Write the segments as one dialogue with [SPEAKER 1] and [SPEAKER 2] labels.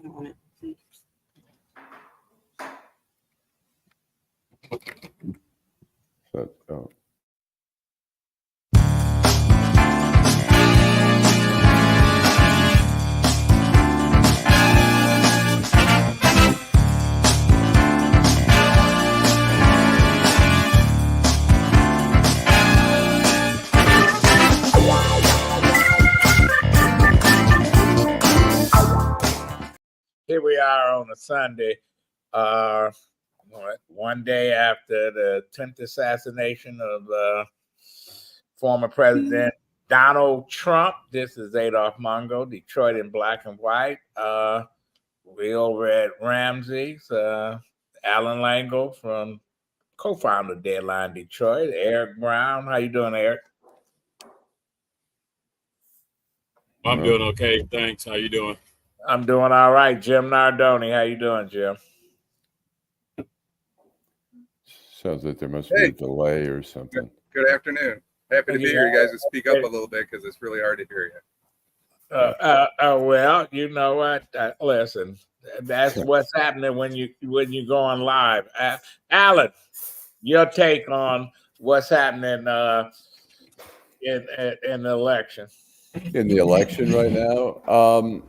[SPEAKER 1] Oh.
[SPEAKER 2] Here we are on a Sunday, one day after the 10th assassination of former President Donald Trump. This is Adolph Mongo, Detroit in Black and White. We over at Ramsey's, Alan Lango from co-founder of Deadline Detroit, Eric Brown. How you doing, Eric?
[SPEAKER 3] I'm doing okay, thanks. How you doing?
[SPEAKER 2] I'm doing all right. Jim Nardoni, how you doing, Jim?
[SPEAKER 1] Sounds like there must be a delay or something.
[SPEAKER 4] Good afternoon. Happy to be here. You guys just speak up a little bit because it's really hard to hear you.
[SPEAKER 2] Well, you know what? Listen, that's what's happening when you go on live. Alan, your take on what's happening in the election?
[SPEAKER 1] In the election right now?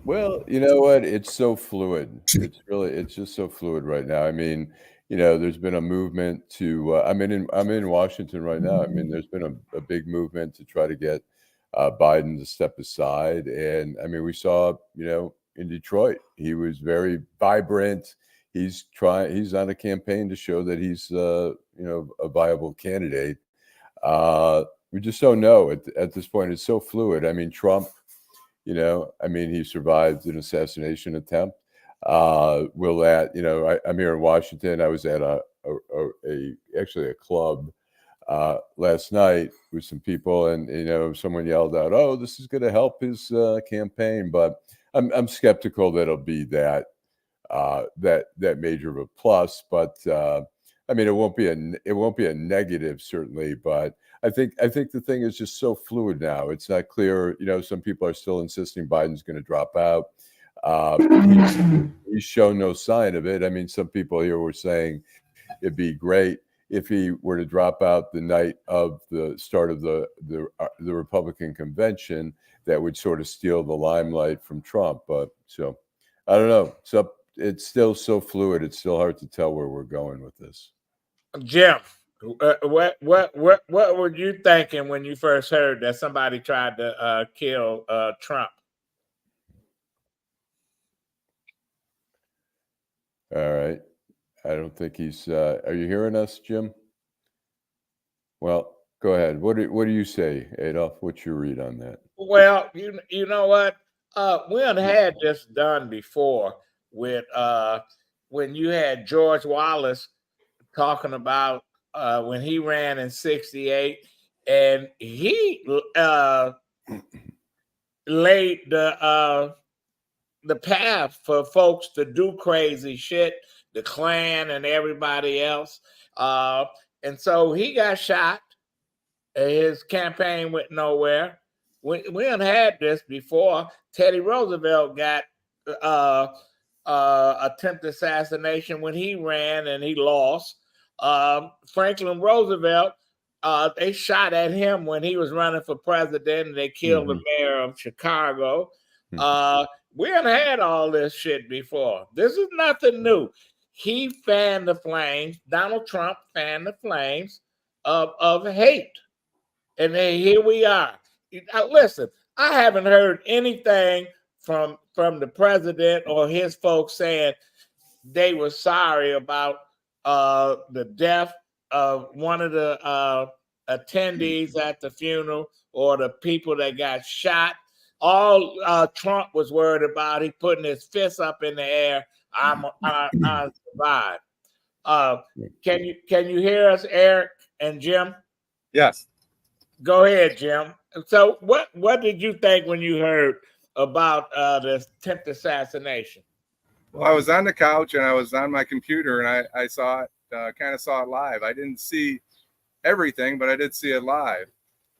[SPEAKER 1] Well, you know what? It's so fluid. It's just so fluid right now. I mean, you know, there's been a movement to. I'm in Washington right now. I mean, there's been a big movement to try to get Biden to step aside, and I mean, we saw, you know, in Detroit, he was very vibrant. He's on a campaign to show that he's you know, a viable candidate. We just don't know at this point. It's so fluid. I mean, Trump, you know, I mean, he survived an assassination attempt. Will that, you know, I'm here in Washington. I was at actually a club last night with some people, and you know, someone yelled out, "Oh, this is going to help his campaign," but I'm skeptical that it'll be that major of a plus. But I mean, it won't be a negative, certainly, but I think the thing is just so fluid now. It's not clear. You know, some people are still insisting Biden's going to drop out. He's shown no sign of it. I mean, some people here were saying it'd be great if he were to drop out the night of the start of the Republican convention. That would sort of steal the limelight from Trump. But so I don't know. It's still so fluid. It's still hard to tell where we're going with this.
[SPEAKER 2] Jim, what were you thinking when you first heard that somebody tried to kill Trump?
[SPEAKER 1] All right. I don't think he's. Are you hearing us, Jim? Well, go ahead. What do you say, Adolph? What's your read on that?
[SPEAKER 2] Well, you know what? We had this done before with when you had George Wallace talking about when he ran in '68, and he laid the path for folks to do crazy shit, the Klan and everybody else. And so he got shot. His campaign went nowhere. We had this before. Teddy Roosevelt got attempted assassination when he ran and he lost. Franklin Roosevelt, they shot at him when he was running for president, and they killed the mayor of Chicago. We had all this shit before. This is nothing new. He fanned the flames. Donald Trump fanned the flames of hate. And then here we are. Listen, I haven't heard anything from the president or his folks saying they were sorry about the death of one of the attendees at the funeral or the people that got shot. All Trump was worried about, he putting his fists up in the air. I survived. Can you hear us, Eric and Jim?
[SPEAKER 4] Yes.
[SPEAKER 2] Go ahead, Jim. So what did you think when you heard about the attempted assassination?
[SPEAKER 4] Well, I was on the couch and I was on my computer and I saw it, kind of saw it live. I didn't see everything, but I did see it live.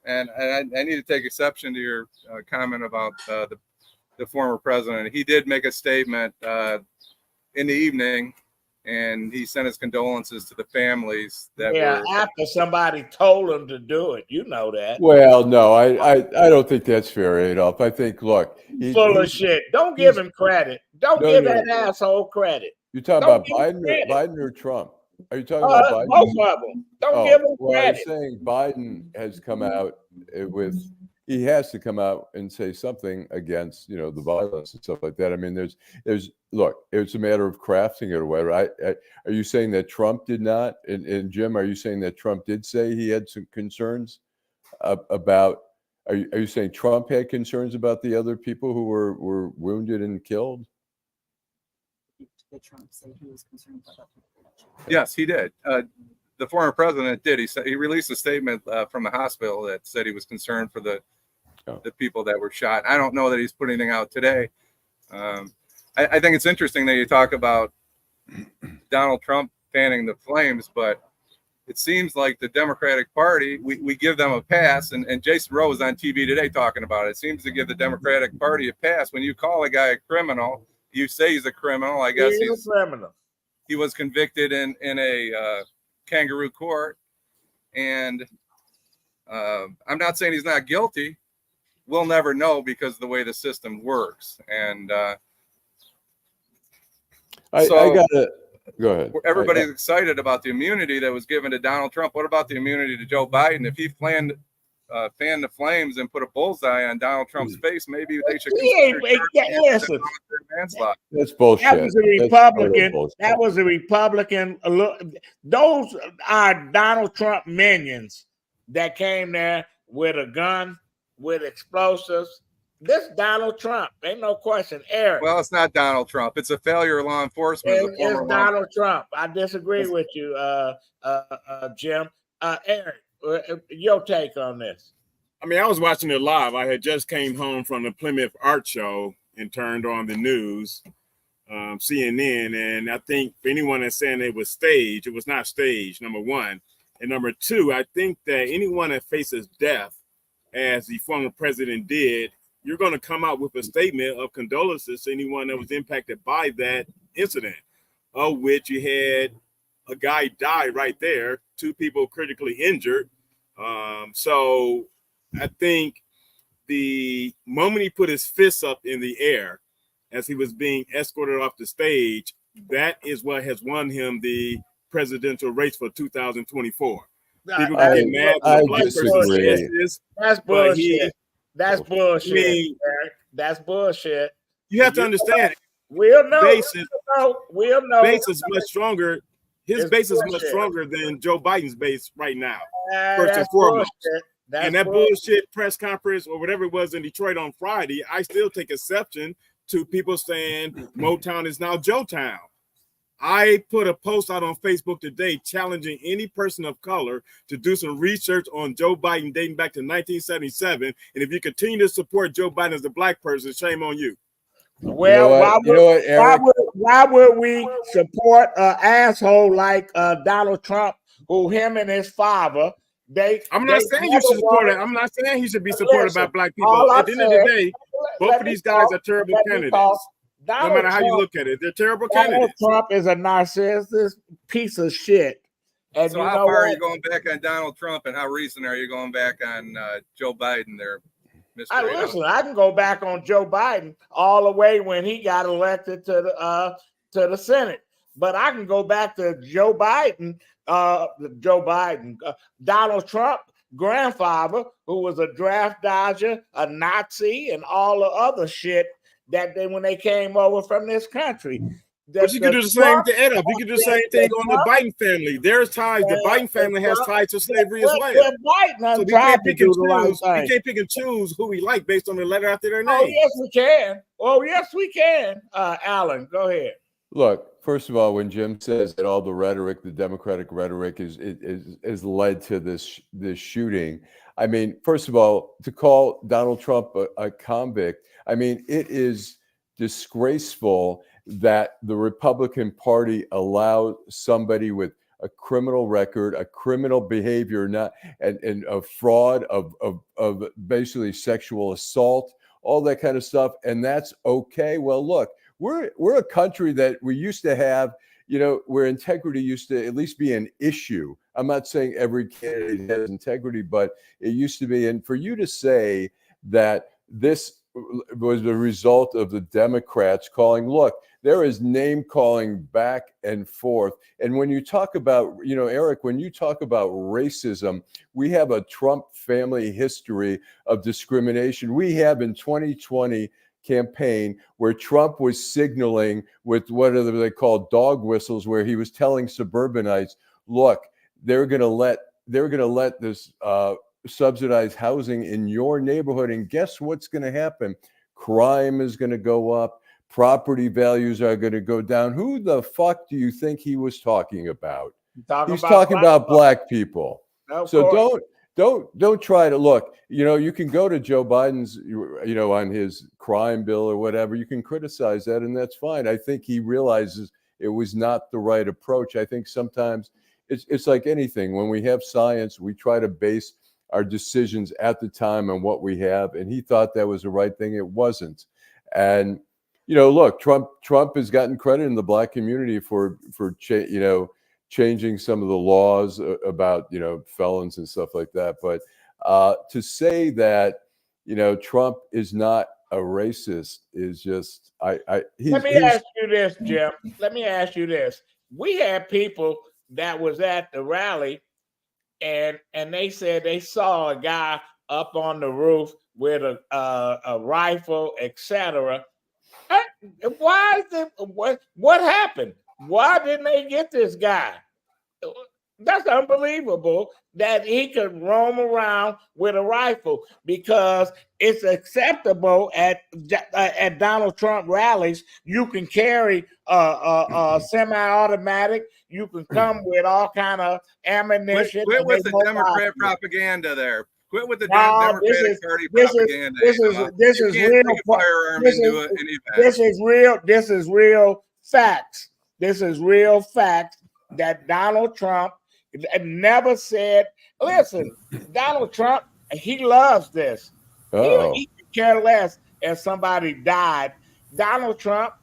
[SPEAKER 4] And I need to take exception to your comment about the the former president. He did make a statement in the evening, and he sent his condolences to the families that were.
[SPEAKER 2] After somebody told him to do it. You know that.
[SPEAKER 1] Well, no, I don't think that's fair, Adolf. I think, look,
[SPEAKER 2] Full of shit. Don't give him credit. Don't give that asshole credit.
[SPEAKER 1] You're talking about Biden or Trump? Are you talking about Biden?
[SPEAKER 2] Both of them. Don't give him credit.
[SPEAKER 1] I'm saying Biden has come out he has to come out and say something against, the violence and stuff like that. I mean, look, it's a matter of crafting it or whatever. Are you saying that Trump did not? And Jim, are you saying that Trump did say he had some concerns about? Are you saying Trump had concerns about the other people who were wounded and killed?
[SPEAKER 5] Did Trump say he was concerned about that?
[SPEAKER 4] Yes, he did. The former president did. He released a statement from the hospital that said he was concerned for the people that were shot. I don't know that he's putting anything out today. I think it's interesting that you talk about Donald Trump fanning the flames, but it seems like the Democratic Party, we give them a pass, and Jason Rowe was on TV today talking about it. It seems to give the Democratic Party a pass. When you call a guy a criminal, you say he's a criminal. I guess he's a criminal. He was convicted in a kangaroo court, and I'm not saying he's not guilty. We'll never know because of the way the system works. And
[SPEAKER 1] I gotta go ahead.
[SPEAKER 4] Everybody's excited about the immunity that was given to Donald Trump. What about the immunity to Joe Biden? If he fanned the flames and put a bullseye on Donald Trump's face, maybe they should
[SPEAKER 2] listen.
[SPEAKER 4] Manslaughter.
[SPEAKER 1] That's bullshit.
[SPEAKER 2] That was a Republican. That was a Republican. Those are Donald Trump minions that came there with a gun, with explosives. This Donald Trump, ain't no question. Eric.
[SPEAKER 4] Well, it's not Donald Trump. It's a failure of law enforcement.
[SPEAKER 2] It's Donald Trump. I disagree with you, Jim. Eric, your take on this?
[SPEAKER 3] I mean, I was watching it live. I had just came home from the Plymouth Art Show and turned on the news, CNN, and I think for anyone that's saying it was staged, it was not staged, number one. And number two, I think that anyone that faces death, as the former president did, you're going to come out with a statement of condolences to anyone that was impacted by that incident, of which you had a guy die right there, 2 people critically injured. So I think the moment he put his fists up in the air as he was being escorted off the stage, that is what has won him the presidential race for 2024. People get mad when a black person says this.
[SPEAKER 2] That's bullshit. That's bullshit. I mean, that's bullshit.
[SPEAKER 3] You have to understand.
[SPEAKER 2] We'll know.
[SPEAKER 3] We'll know. Base is much stronger. His base is much stronger than Joe Biden's base right now. First and foremost. And that bullshit press conference or whatever it was in Detroit on Friday, I still take exception to people saying Motown is now Joetown. I put a post out on Facebook today challenging any person of color to do some research on Joe Biden dating back to 1977. And if you continue to support Joe Biden as a black person, shame on you.
[SPEAKER 2] Well, why would we support an asshole like Donald Trump, who him and his father,
[SPEAKER 3] I'm not saying you should support it. I'm not saying he should be supported by black people. At the end of the day, both of these guys are terrible candidates. No matter how you look at it, they're terrible candidates.
[SPEAKER 2] Donald Trump is a narcissistic piece of shit. And
[SPEAKER 4] so how far are you going back on Donald Trump, and how recent are you going back on Joe Biden there, Mr.
[SPEAKER 2] Listen, I can go back on Joe Biden all the way when he got elected to the Senate. But I can go back to Donald Trump grandfather, who was a draft dodger, a Nazi, and all the other shit that when they came over from this country.
[SPEAKER 3] But you could do the same thing, Ed. You could do the same thing on the Biden family. There's ties. The Biden family has ties to slavery as well. So we can't pick and choose who we like based on the letter after their name.
[SPEAKER 2] Oh, yes, we can. Alan, go ahead.
[SPEAKER 1] Look, first of all, when Jim says that all the rhetoric, the Democratic rhetoric is led to this shooting, I mean, first of all, to call Donald Trump a convict, I mean, it is disgraceful that the Republican Party allowed somebody with a criminal record, a criminal behavior, and a fraud of basically sexual assault all that kind of stuff, and that's okay. Well, look, we're a country that we used to have, where integrity used to at least be an issue. I'm not saying every candidate has integrity, but it used to be. And for you to say that this was the result of the Democrats calling, look, there is name calling back and forth. And when you talk about, Eric, when you talk about racism, we have a Trump family history of discrimination. We have in 2020 campaign where Trump was signaling with what are they called dog whistles, where he was telling suburbanites, look, they're going to let this subsidized housing in your neighborhood, and guess what's going to happen? Crime is going to go up, property values are going to go down. Who the fuck do you think he was talking about? He's talking about black people. So don't try to look. You can go to Joe Biden's, on his crime bill or whatever. You can criticize that, and that's fine. I think he realizes it was not the right approach. I think sometimes it's like anything. When we have science, we try to base our decisions at the time on what we have, and he thought that was the right thing. It wasn't. And look, Trump has gotten credit in the black community for changing some of the laws about felons and stuff like that. But to say that Trump is not a racist is just Let
[SPEAKER 2] me ask you this, Jim. Let me ask you this. We had people that was at the rally, and they said they saw a guy up on the roof with a rifle, etc. Why is it? What happened? Why didn't they get this guy? That's unbelievable that he could roam around with a rifle, because it's acceptable at Donald Trump rallies. You can carry a semi-automatic. You can come with all kind of ammunition.
[SPEAKER 4] Quit with the Democrat propaganda there. Quit with the Democratic Party propaganda.
[SPEAKER 2] This is real. This is real facts. This is real facts that Donald Trump never said. Listen, Donald Trump, he loves this. He could care less if somebody died. Donald Trump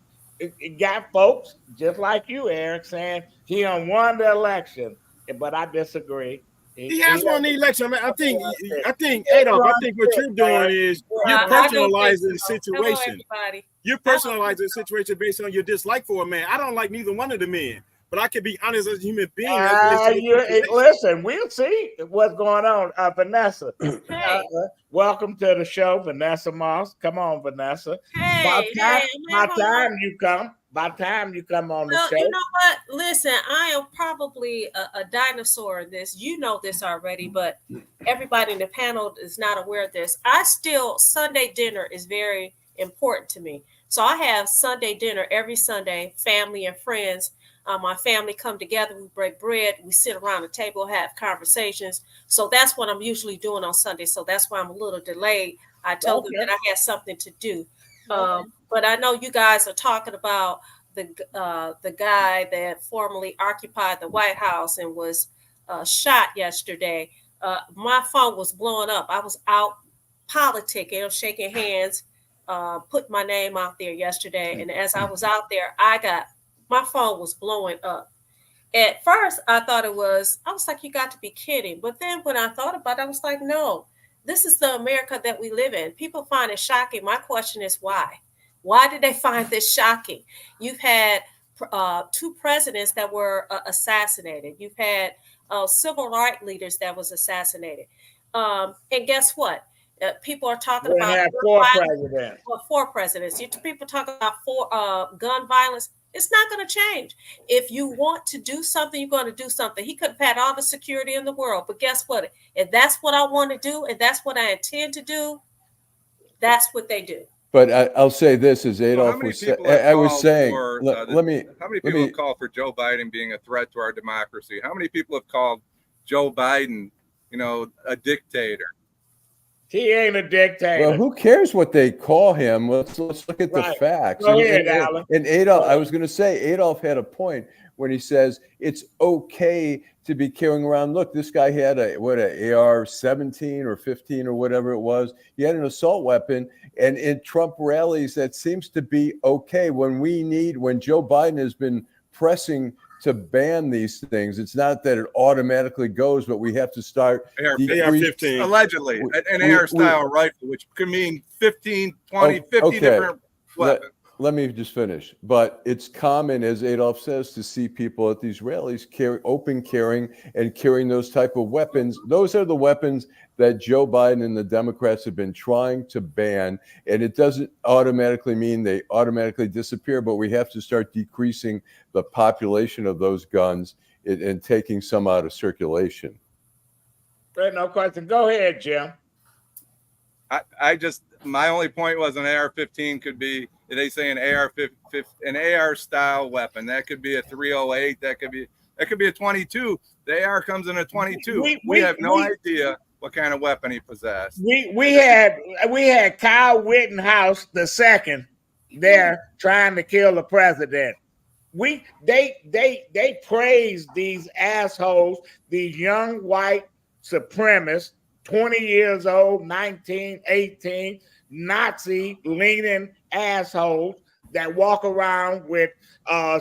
[SPEAKER 2] got folks just like you, Eric, saying he won the election, but I disagree.
[SPEAKER 3] He has won the election. I think, Adolph, I think what you're doing is you're personalizing the situation. You're personalizing the situation based on your dislike for a man. I don't like neither one of the men, but I can be honest as a human being.
[SPEAKER 2] Listen, we'll see what's going on. Vanessa, welcome to the show, Vanessa Moss. Come on, Vanessa. By time you come on the show.
[SPEAKER 6] You know what? Listen, I am probably a dinosaur in this. You know this already, but everybody in the panel is not aware of this. Sunday dinner is very important to me. So I have Sunday dinner every Sunday, family and friends. My family come together, we break bread, we sit around the table, have conversations. So that's what I'm usually doing on Sunday. So that's why I'm a little delayed. I told them that I had something to do. But I know you guys are talking about the guy that formerly occupied the White House and was shot yesterday. My phone was blowing up. I was out politicking, shaking hands, put my name out there yesterday. And as I was out there, my phone was blowing up. At first, I was like, you got to be kidding. But then when I thought about it, I was like, no, this is the America that we live in. People find it shocking. My question is why? Why did they find this shocking? You've had 2 presidents that were assassinated. You've had civil rights leaders that was assassinated. And guess what? People are talking about 4 presidents. People talk about gun violence. It's not going to change. If you want to do something, you're going to do something. He could have had all the security in the world, but guess what? If that's what I want to do, and that's what I intend to do, that's what they do.
[SPEAKER 1] But I'll say this, as Adolph was saying.
[SPEAKER 4] How many people have called for Joe Biden being a threat to our democracy? How many people have called Joe Biden, a dictator?
[SPEAKER 2] He ain't a dictator.
[SPEAKER 1] Well, who cares what they call him? Let's look at the
[SPEAKER 2] Right.
[SPEAKER 1] facts.
[SPEAKER 2] Go ahead, Alan.
[SPEAKER 1] And Adolf, I was going to say, Adolf had a point when he says it's okay to be carrying around. Look, this guy had a AR-17 or 15 or whatever it was. He had an assault weapon, and in Trump rallies, that seems to be okay. When Joe Biden has been pressing to ban these things, it's not that it automatically goes, but we have to start
[SPEAKER 3] AR-15.
[SPEAKER 4] Allegedly, an AR-style rifle, which could mean 15, 20, 50
[SPEAKER 1] okay.
[SPEAKER 4] different weapons.
[SPEAKER 1] Let me just finish. But it's common, as Adolf says, to see people at these rallies carrying those type of weapons. Those are the weapons that Joe Biden and the Democrats have been trying to ban. And it doesn't automatically mean they automatically disappear, but we have to start decreasing the population of those guns and taking some out of circulation.
[SPEAKER 2] Right, no question. Go ahead, Jim.
[SPEAKER 4] My only point was an AR-15 could be, they say an AR style weapon. That could be a 308. That could be a 22. The AR comes in a 22. We have no idea what kind of weapon he possessed.
[SPEAKER 2] We had Kyle Rittenhouse II there trying to kill the president. They praised these assholes, these young white supremacists, 20 years old, 19, 18, Nazi-leaning assholes that walk around with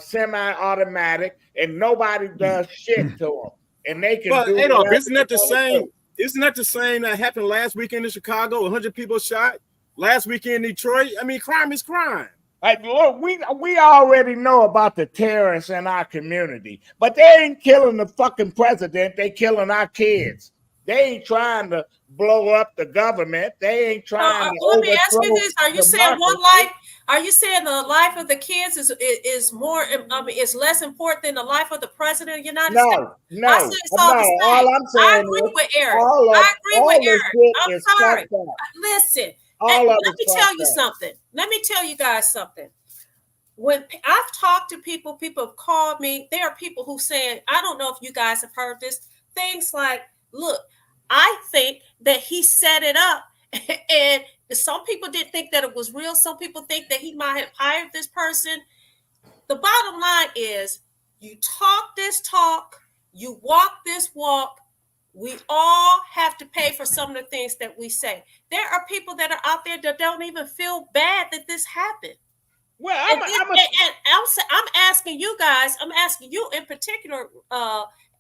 [SPEAKER 2] semi-automatic and nobody does shit to them. And they can do
[SPEAKER 3] Adolf,
[SPEAKER 2] whatever
[SPEAKER 3] isn't that the
[SPEAKER 2] they wanna
[SPEAKER 3] same?
[SPEAKER 2] do.
[SPEAKER 3] Isn't that the same that happened last weekend in Chicago? 100 people shot. Last weekend in Detroit. I mean, crime is crime.
[SPEAKER 2] Like, look, we already know about the terrorists in our community, but they ain't killing the fucking president. They killing our kids. They ain't trying to blow up the government. They ain't trying to
[SPEAKER 6] let me ask you
[SPEAKER 2] overthrow
[SPEAKER 6] this: are you saying
[SPEAKER 2] democracy.
[SPEAKER 6] one life? Are you saying the life of the kids is more? I mean, is less important than the life of the president of the United States?
[SPEAKER 2] No.
[SPEAKER 6] I said it's all the same.
[SPEAKER 2] All I'm saying
[SPEAKER 6] I agree
[SPEAKER 2] is
[SPEAKER 6] with Eric.
[SPEAKER 2] all
[SPEAKER 6] I agree with
[SPEAKER 2] the
[SPEAKER 6] Eric.
[SPEAKER 2] shit
[SPEAKER 6] I'm
[SPEAKER 2] is
[SPEAKER 6] sorry.
[SPEAKER 2] fucked up.
[SPEAKER 6] Listen,
[SPEAKER 2] All
[SPEAKER 6] let
[SPEAKER 2] of
[SPEAKER 6] me
[SPEAKER 2] it's
[SPEAKER 6] tell
[SPEAKER 2] fucked
[SPEAKER 6] you
[SPEAKER 2] up.
[SPEAKER 6] something. Let me tell you guys something. When I've talked to people have called me. There are people who saying, I don't know if you guys have heard this. Things like, look, I think that he set it up, and some people didn't think that it was real. Some people think that he might have hired this person. The bottom line is, you talk this talk, you walk this walk. We all have to pay for some of the things that we say. There are people that are out there that don't even feel bad that this happened.
[SPEAKER 2] Well,
[SPEAKER 6] I'm asking you guys, I'm asking you in particular,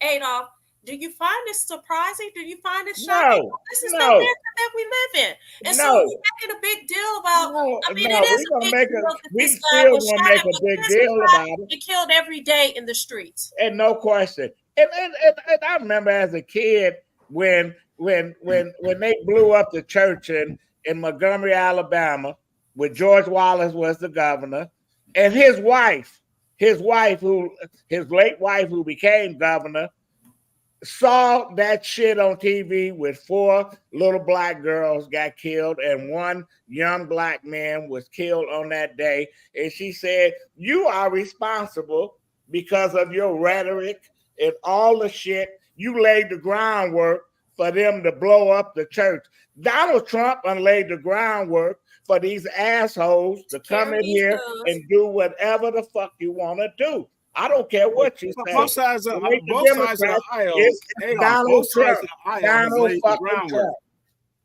[SPEAKER 6] Adolf, do you find this surprising? Do you find this shocking?
[SPEAKER 2] No,
[SPEAKER 6] This is
[SPEAKER 2] no.
[SPEAKER 6] the America that we live in. And so
[SPEAKER 2] No.
[SPEAKER 6] we're making a big deal about, I mean,
[SPEAKER 2] no,
[SPEAKER 6] it is
[SPEAKER 2] we're
[SPEAKER 6] a
[SPEAKER 2] gonna
[SPEAKER 6] big
[SPEAKER 2] make
[SPEAKER 6] deal
[SPEAKER 2] a-
[SPEAKER 6] that
[SPEAKER 2] we
[SPEAKER 6] this guy
[SPEAKER 2] still
[SPEAKER 6] was
[SPEAKER 2] gonna
[SPEAKER 6] shot
[SPEAKER 2] make
[SPEAKER 6] at,
[SPEAKER 2] a
[SPEAKER 6] but
[SPEAKER 2] big
[SPEAKER 6] this
[SPEAKER 2] deal
[SPEAKER 6] is
[SPEAKER 2] about it.
[SPEAKER 6] and killed every day in the streets.
[SPEAKER 2] And no question. And I remember as a kid when they blew up the church in Montgomery, Alabama, where George Wallace was the governor, and his late wife who became governor, saw that shit on TV with 4 little black girls got killed and 1 young black man was killed on that day. And she said, you are responsible because of your rhetoric and all the shit. You laid the groundwork for them to blow up the church. Donald Trump laid the groundwork for these assholes to come in here and do whatever the fuck you want to do. I don't care what you say.
[SPEAKER 3] Both sides of
[SPEAKER 2] Like the
[SPEAKER 3] the aisle.
[SPEAKER 2] it's
[SPEAKER 3] Adolf,
[SPEAKER 2] Donald
[SPEAKER 3] both sides of
[SPEAKER 2] Trump.
[SPEAKER 3] the aisle has
[SPEAKER 2] Donald
[SPEAKER 3] laid the
[SPEAKER 2] fucking
[SPEAKER 3] groundwork.
[SPEAKER 2] Trump.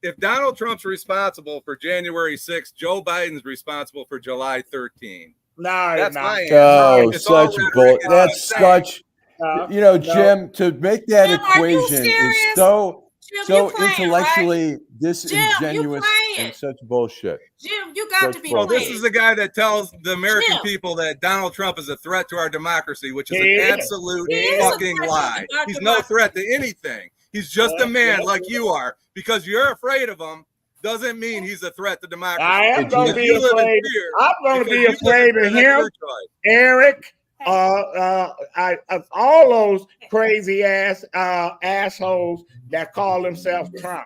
[SPEAKER 4] If Donald Trump's responsible for January 6th, Joe Biden's responsible for July 13.
[SPEAKER 2] No,
[SPEAKER 4] That's
[SPEAKER 2] no.
[SPEAKER 4] my answer.
[SPEAKER 1] Oh,
[SPEAKER 4] It's all
[SPEAKER 1] such
[SPEAKER 4] rhetoric.
[SPEAKER 1] bull.
[SPEAKER 4] It's
[SPEAKER 1] That's
[SPEAKER 4] insane.
[SPEAKER 1] such.
[SPEAKER 2] No,
[SPEAKER 1] You know,
[SPEAKER 2] no.
[SPEAKER 1] Jim, to make that
[SPEAKER 6] Jim, are you
[SPEAKER 1] equation
[SPEAKER 6] serious?
[SPEAKER 1] is so
[SPEAKER 6] Jim,
[SPEAKER 1] so
[SPEAKER 6] you playing,
[SPEAKER 1] intellectually
[SPEAKER 6] right?
[SPEAKER 1] disingenuous
[SPEAKER 6] playing.
[SPEAKER 1] and such bullshit.
[SPEAKER 6] Jim, you got
[SPEAKER 1] Such
[SPEAKER 6] to be
[SPEAKER 1] bull-
[SPEAKER 4] Well,
[SPEAKER 6] playing.
[SPEAKER 4] this is the guy that tells the American
[SPEAKER 6] Jim.
[SPEAKER 4] people that Donald Trump is a threat to our democracy, which is
[SPEAKER 2] He
[SPEAKER 4] an
[SPEAKER 2] is.
[SPEAKER 4] absolute
[SPEAKER 2] He is
[SPEAKER 6] a
[SPEAKER 4] fucking
[SPEAKER 6] threat to
[SPEAKER 4] lie.
[SPEAKER 6] our
[SPEAKER 4] He's no
[SPEAKER 6] democracy.
[SPEAKER 4] threat to anything. He's just a man
[SPEAKER 2] Yeah.
[SPEAKER 4] like you are. Because you're afraid of him doesn't mean he's a threat to democracy.
[SPEAKER 2] I am going to
[SPEAKER 4] Because
[SPEAKER 2] be
[SPEAKER 4] you live in
[SPEAKER 2] afraid.
[SPEAKER 4] fear,
[SPEAKER 2] I'm going to
[SPEAKER 4] because
[SPEAKER 2] be
[SPEAKER 4] you live
[SPEAKER 2] afraid
[SPEAKER 4] in fear,
[SPEAKER 2] of
[SPEAKER 4] that's
[SPEAKER 2] him,
[SPEAKER 4] your choice.
[SPEAKER 2] Eric, of all those crazy ass assholes that call themselves Trump.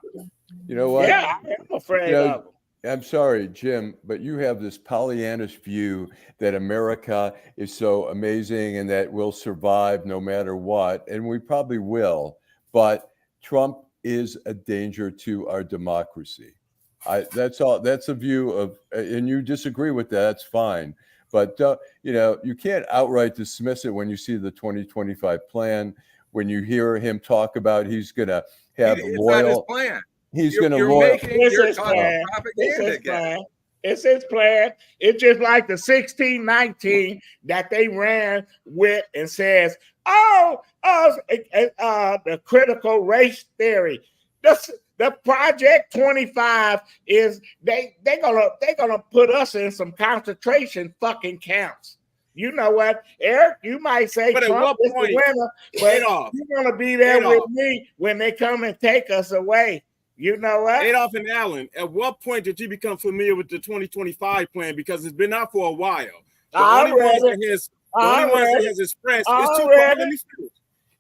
[SPEAKER 1] You know what?
[SPEAKER 2] Yeah, I am afraid
[SPEAKER 1] You know,
[SPEAKER 2] of them.
[SPEAKER 1] I'm sorry, Jim, but you have this Pollyannish view that America is so amazing and that we'll survive no matter what, and we probably will. But Trump is a danger to our democracy. That's all. That's a view of, and you disagree with that. That's fine. But, you know, you can't outright dismiss it when you see the 2025 plan, when you hear him talk about he's going to have
[SPEAKER 4] It's
[SPEAKER 1] loyal.
[SPEAKER 4] not his plan.
[SPEAKER 1] He's going to
[SPEAKER 4] You're
[SPEAKER 1] loyal.
[SPEAKER 4] making
[SPEAKER 2] It's
[SPEAKER 4] you're
[SPEAKER 2] his
[SPEAKER 4] talking
[SPEAKER 2] plan. It's
[SPEAKER 4] propaganda
[SPEAKER 2] his
[SPEAKER 4] again.
[SPEAKER 2] plan. It's his plan. It's just like the 1619 that they ran with and says, the critical race theory. The Project 25 is they're gonna put us in some concentration fucking camps. You know what, Eric? You might say
[SPEAKER 3] But at
[SPEAKER 2] Trump
[SPEAKER 3] what
[SPEAKER 2] is the
[SPEAKER 3] point,
[SPEAKER 2] winner, but
[SPEAKER 3] Adolf,
[SPEAKER 2] you're gonna be there with
[SPEAKER 3] Adolf.
[SPEAKER 2] me when they come and take us away. You know what?
[SPEAKER 3] Adolf and Allen, at what point did you become familiar with the 2025 plan? Because it's been out for a while. The only ones that has expressed is two. Let me finish.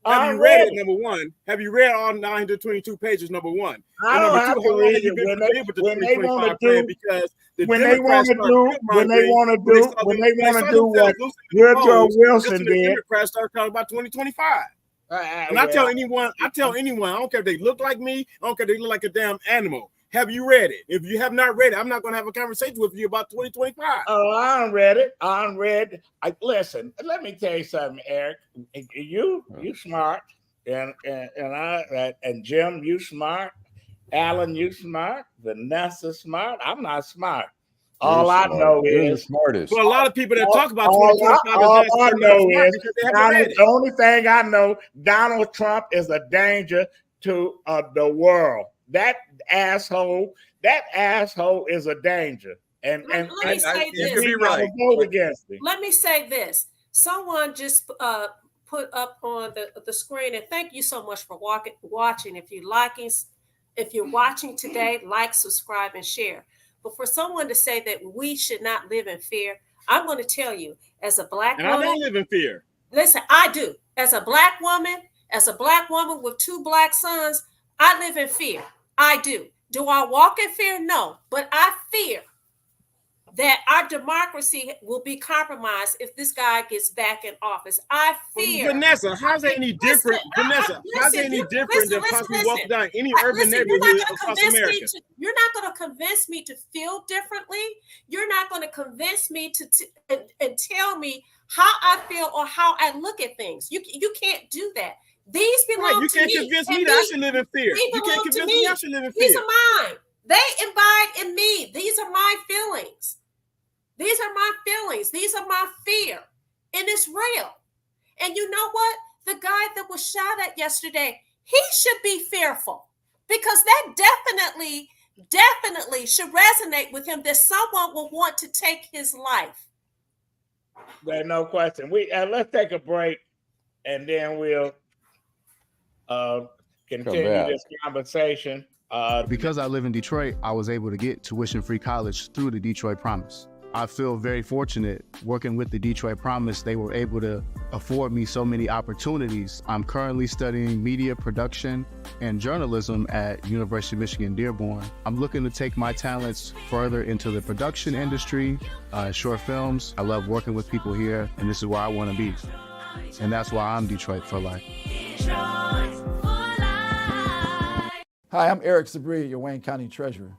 [SPEAKER 3] Have you read it? Number one, have you read all 922 pages? Number one.
[SPEAKER 2] I don't have to read it when they want to do
[SPEAKER 3] because
[SPEAKER 2] when they want to do what Woodrow Wilson did.
[SPEAKER 3] Democrats start talking about 2025. And I tell anyone, I don't care if they look like me, I don't care if they look like a damn animal. Have you read it? If you have not read it, I'm not going to have a conversation with you about 2025.
[SPEAKER 2] Oh, I don't read it. Listen, let me tell you something, Eric. You smart, and Jim, you smart. Alan, you smart. Vanessa, smart. I'm not smart. All I know
[SPEAKER 1] You're the
[SPEAKER 2] is
[SPEAKER 1] smartest.
[SPEAKER 3] For a lot of people that talk about
[SPEAKER 2] all
[SPEAKER 3] 2025,
[SPEAKER 2] I know is
[SPEAKER 3] the
[SPEAKER 2] only thing I know, Donald Trump is a danger to the world. That asshole is a danger. And
[SPEAKER 6] let me say
[SPEAKER 4] you
[SPEAKER 6] this.
[SPEAKER 4] could be right.
[SPEAKER 2] Vote against him.
[SPEAKER 6] Let me say this. Someone just put up on the screen, and thank you so much for watching. If you're watching today, like, subscribe, and share. But for someone to say that we should not live in fear, I'm going to tell you, as a black woman,
[SPEAKER 3] I don't live in fear.
[SPEAKER 6] Listen, I do. As a black woman with 2 black sons, I live in fear. I do. Do I walk in fear? No. But I fear that our democracy will be compromised if this guy gets back in office. I fear.
[SPEAKER 3] Vanessa, how's that any different? Vanessa, how's that any different than possibly walking down any urban neighborhood across America?
[SPEAKER 6] You're not going to convince me to feel differently. You're not going to convince me and tell me how I feel or how I look at things. You can't do that. These belong to me.
[SPEAKER 3] You can't convince me that I should live in fear. You can't convince me I should live in fear.
[SPEAKER 6] These are mine. They abide in me. These are my feelings. These are my feelings. These are my fear. And it's real. And you know what? The guy that was shot at yesterday, he should be fearful, because that definitely should resonate with him, that someone will want to take his life.
[SPEAKER 2] There's no question. Let's take a break, and then we'll continue this conversation.
[SPEAKER 7] Because I live in Detroit, I was able to get tuition-free college through the Detroit Promise. I feel very fortunate working with the Detroit Promise. They were able to afford me so many opportunities. I'm currently studying media production and journalism at University of Michigan Dearborn. I'm looking to take my talents further into the production industry, short films. I love working with people here, and this is where I want to be. And that's why I'm Detroit for life.
[SPEAKER 8] Hi, I'm Eric Sabri, your Wayne County Treasurer.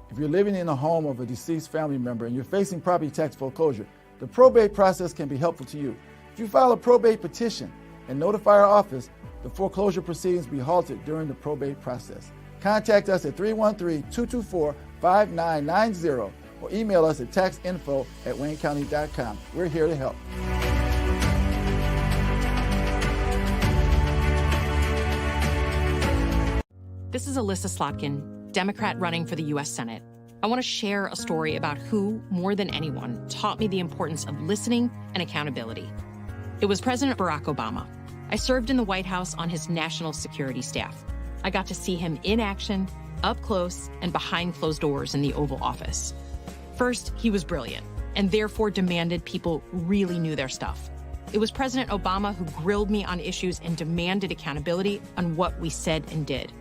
[SPEAKER 8] If you're living in a home of a deceased family member and you're facing property tax foreclosure, the probate process can be helpful to you. If you file a probate petition and notify our office, the foreclosure proceedings will be halted during the probate process. Contact us at 313-224-5990 or email us at taxinfo@waynecounty.com. We're here to help.
[SPEAKER 9] This is Alyssa Slotkin, Democrat running for the U.S. Senate. I want to share a story about who, more than anyone, taught me the importance of listening and accountability. It was President Barack Obama. I served in the White House on his national security staff. I got to see him in action, up close, and behind closed doors in the Oval Office. First, he was brilliant, and therefore demanded people really knew their stuff. It was President Obama who grilled me on issues and demanded accountability on what we said and did.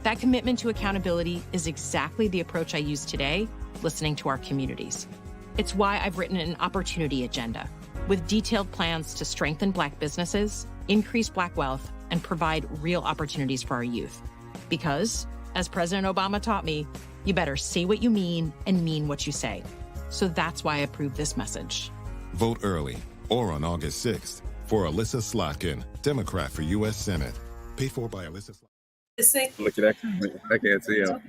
[SPEAKER 9] That commitment to accountability is exactly the approach I use today, listening to our communities. It's why I've written an opportunity agenda with detailed plans to strengthen Black businesses, increase Black wealth, and provide real opportunities for our youth. Because, as President Obama taught me, you better say what you mean and mean what you say. So that's why I approve this message.
[SPEAKER 10] Vote early or on August 6th for Alyssa Slotkin, Democrat for U.S. Senate. Paid for by Alyssa Slotkin.
[SPEAKER 4] Look at that. I can't see him.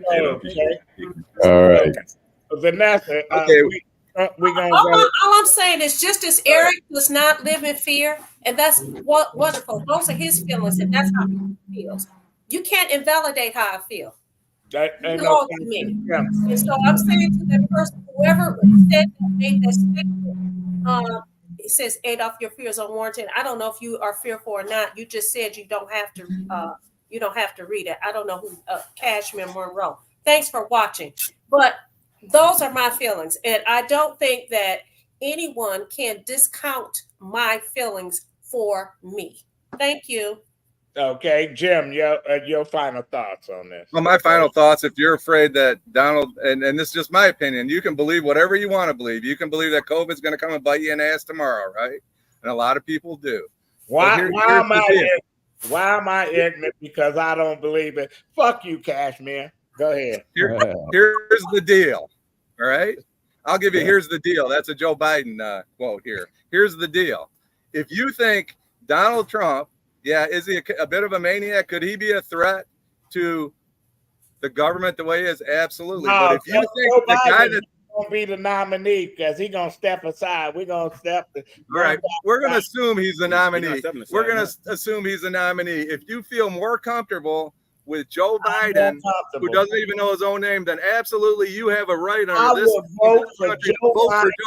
[SPEAKER 1] All right.
[SPEAKER 2] Vanessa,
[SPEAKER 4] Okay.
[SPEAKER 2] we're going to
[SPEAKER 6] All,
[SPEAKER 2] go.
[SPEAKER 6] all I'm saying is just as Eric does not live in fear, and that's what wonderful. Those are his feelings, and that's how he feels. You can't invalidate how I feel.
[SPEAKER 2] That
[SPEAKER 6] It
[SPEAKER 2] ain't
[SPEAKER 6] belongs
[SPEAKER 2] no
[SPEAKER 6] to me.
[SPEAKER 2] yeah.
[SPEAKER 6] And so I'm saying to that person, whoever said that, made that statement, it says Adolph, your fears are warranted. I don't know if you are fearful or not. You just said you don't have to read it. I don't know who Cashmere Monroe. Thanks for watching. But those are my feelings. And I don't think that anyone can discount my feelings for me. Thank you.
[SPEAKER 2] Okay, Jim, your final thoughts on this.
[SPEAKER 4] Well, my final thoughts, if you're afraid that Donald, and this is just my opinion, you can believe whatever you want to believe. You can believe that COVID's going to come and bite you in the ass tomorrow, right? And a lot of people do.
[SPEAKER 2] Why am I ignorant? Because I don't believe it. Fuck you, Cashmere. Go ahead.
[SPEAKER 4] Here's the deal. All right. I'll give you, here's the deal. That's a Joe Biden quote here. Here's the deal. If you think Donald Trump, is he a bit of a maniac? Could he be a threat to the government the way he is? Absolutely. But if you think the guy that's
[SPEAKER 2] going to be the nominee because he's going to step aside, we're going to step.
[SPEAKER 4] All right. We're going to assume he's the nominee. We're going to assume he's the nominee. If you feel more comfortable with Joe Biden, who doesn't even know his own name, then absolutely you have a right under this
[SPEAKER 2] vote for
[SPEAKER 4] Joe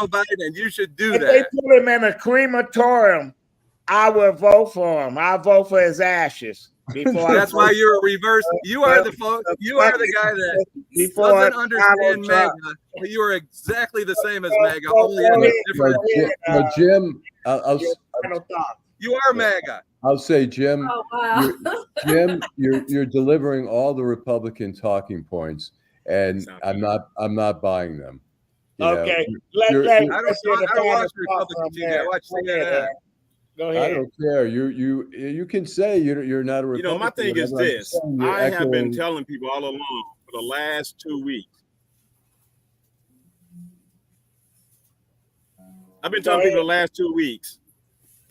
[SPEAKER 4] Biden. You should do that.
[SPEAKER 2] If they put him in a crematorium, I will vote for him. I'll vote for his ashes.
[SPEAKER 4] That's why you're a reverse. You are the guy that doesn't understand MAGA. But you are exactly the same as MAGA, only in a different.
[SPEAKER 1] But Jim,
[SPEAKER 4] you are MAGA.
[SPEAKER 1] I'll say, Jim.
[SPEAKER 6] Oh, wow.
[SPEAKER 1] Jim, you're delivering all the Republican talking points, and I'm not buying them.
[SPEAKER 2] Okay,
[SPEAKER 4] I don't watch Republican TV. I watch CNN.
[SPEAKER 2] Go ahead.
[SPEAKER 1] I don't care. You can say you're not a Republican.
[SPEAKER 3] My thing is this. I have been telling people all along for the last 2 weeks.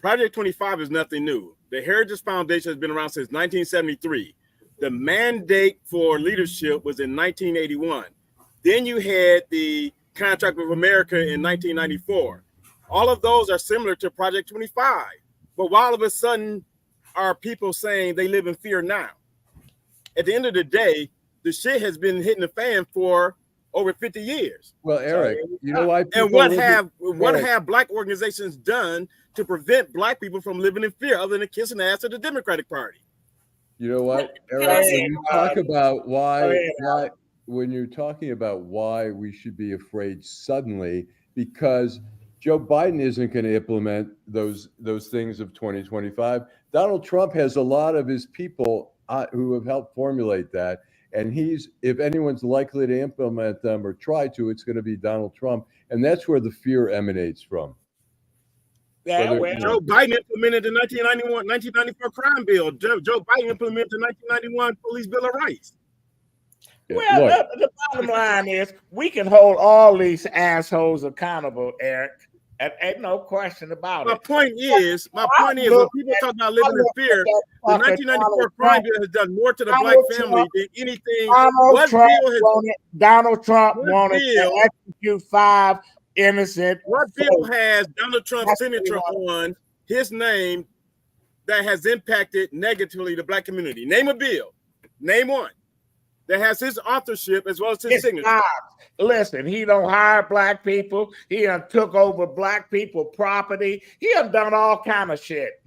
[SPEAKER 3] Project 25 is nothing new. The Heritage Foundation has been around since 1973. The mandate for leadership was in 1981. Then you had the Contract with America in 1994. All of those are similar to Project 25. But why all of a sudden are people saying they live in fear now? At the end of the day, the shit has been hitting the fan for over 50 years.
[SPEAKER 1] Well, Eric, you know why?
[SPEAKER 3] And what have black organizations done to prevent black people from living in fear other than kissing the ass of the Democratic Party?
[SPEAKER 1] You know what, Eric? When you talk about when you're talking about why we should be afraid suddenly, because Joe Biden isn't going to implement those things of 2025. Donald Trump has a lot of his people who have helped formulate that. And if anyone's likely to implement them or try to, it's going to be Donald Trump. And that's where the fear emanates from.
[SPEAKER 3] Joe Biden implemented the 1994 crime bill. Joe Biden implemented the 1991 Police Bill of Rights.
[SPEAKER 2] Well, the bottom line is we can hold all these assholes accountable, Eric. And ain't no question about it.
[SPEAKER 3] My point is, when people talk about living in fear, the 1994 crime bill has done more to the black family than anything.
[SPEAKER 2] Donald Trump wanted to execute 5 innocent.
[SPEAKER 3] What bill has Donald Trump's signature on his name that has impacted negatively the black community? Name a bill. Name one that has his authorship as well as his signature.
[SPEAKER 2] Listen, he don't hire black people. He done took over black people property. He done all kind of shit.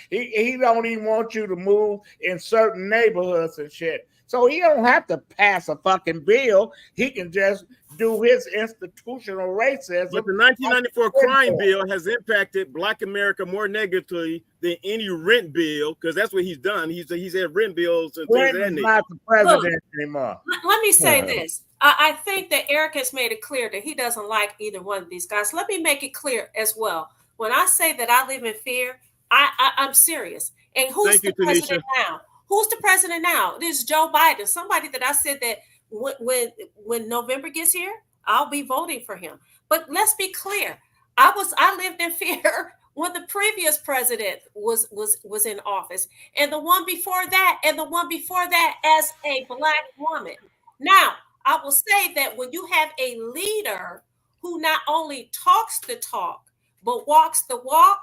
[SPEAKER 2] He don't even want you to move in certain neighborhoods and shit. So he don't have to pass a fucking bill. He can just do his institutional racism.
[SPEAKER 3] But the 1994 crime bill has impacted black America more negatively than any rent bill, because that's what he's done. He's had rent bills and things of that nature.
[SPEAKER 2] Not the president anymore.
[SPEAKER 6] Let me say this. I think that Eric has made it clear that he doesn't like either one of these guys. Let me make it clear as well. When I say that I live in fear, I'm serious. And who's the president now? Who's the president now? It is Joe Biden, somebody that I said that when November gets here, I'll be voting for him. But let's be clear. I lived in fear when the previous president was in office, and the one before that, and the one before that as a Black woman. Now, I will say that when you have a leader who not only talks the talk, but walks the walk,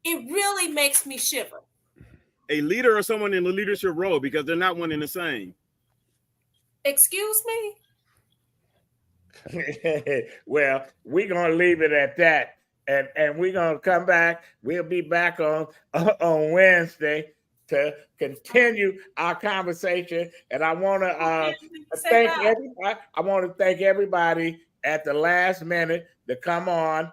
[SPEAKER 6] it really makes me shiver.
[SPEAKER 3] A leader or someone in a leadership role, because they're not one and the same.
[SPEAKER 6] Excuse me?
[SPEAKER 2] Well, we're going to leave it at that. And we're going to come back. We'll be back on Wednesday to continue our conversation. And I want to thank everybody. I want to thank everybody at the last minute to come on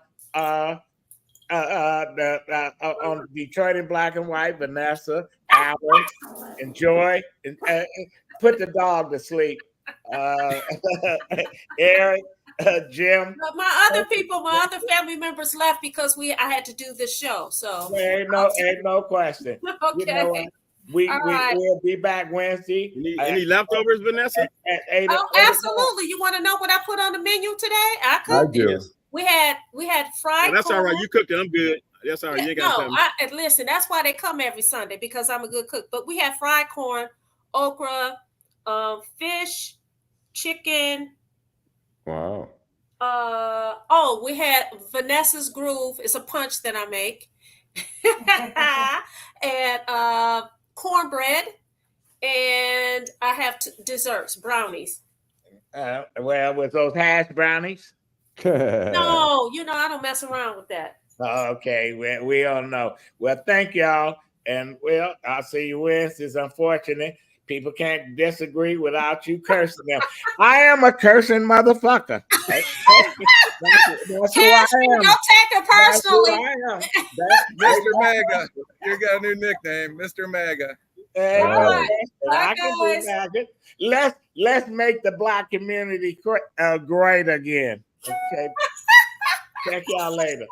[SPEAKER 2] Detroit in Black and White. Vanessa, Alan, and Joy, and put the dog to sleep. Eric, Jim.
[SPEAKER 6] But my other family members left because I had to do this show. So
[SPEAKER 2] ain't no question.
[SPEAKER 6] Okay.
[SPEAKER 2] You know, we'll be back Wednesday.
[SPEAKER 3] Any leftovers, Vanessa?
[SPEAKER 6] Absolutely. You want to know what I put on the menu today? I
[SPEAKER 1] do.
[SPEAKER 6] We had fried.
[SPEAKER 3] Well, that's
[SPEAKER 6] corn.
[SPEAKER 3] all right. You cooked it. I'm good. That's all right. You ain't got
[SPEAKER 6] No, listen. That's why they come every Sunday, because I'm a good cook. But we had fried corn, okra, fish, chicken.
[SPEAKER 1] Wow.
[SPEAKER 6] We had Vanessa's Groove. It's a punch that I make. And cornbread, and I have desserts, brownies.
[SPEAKER 2] Well, with those hash brownies?
[SPEAKER 6] No, I don't mess around with that.
[SPEAKER 2] Okay, we all know. Well, thank y'all. And well, I'll see you Wednesday. It's unfortunate. People can't disagree without you cursing them. I am a cursing motherfucker. That's who I am.
[SPEAKER 6] Don't take it personally.
[SPEAKER 4] Mr. Mega. You got a new nickname, Mr. Mega.
[SPEAKER 2] I can do magic. Let's make the Black community great again. Okay. Check y'all later.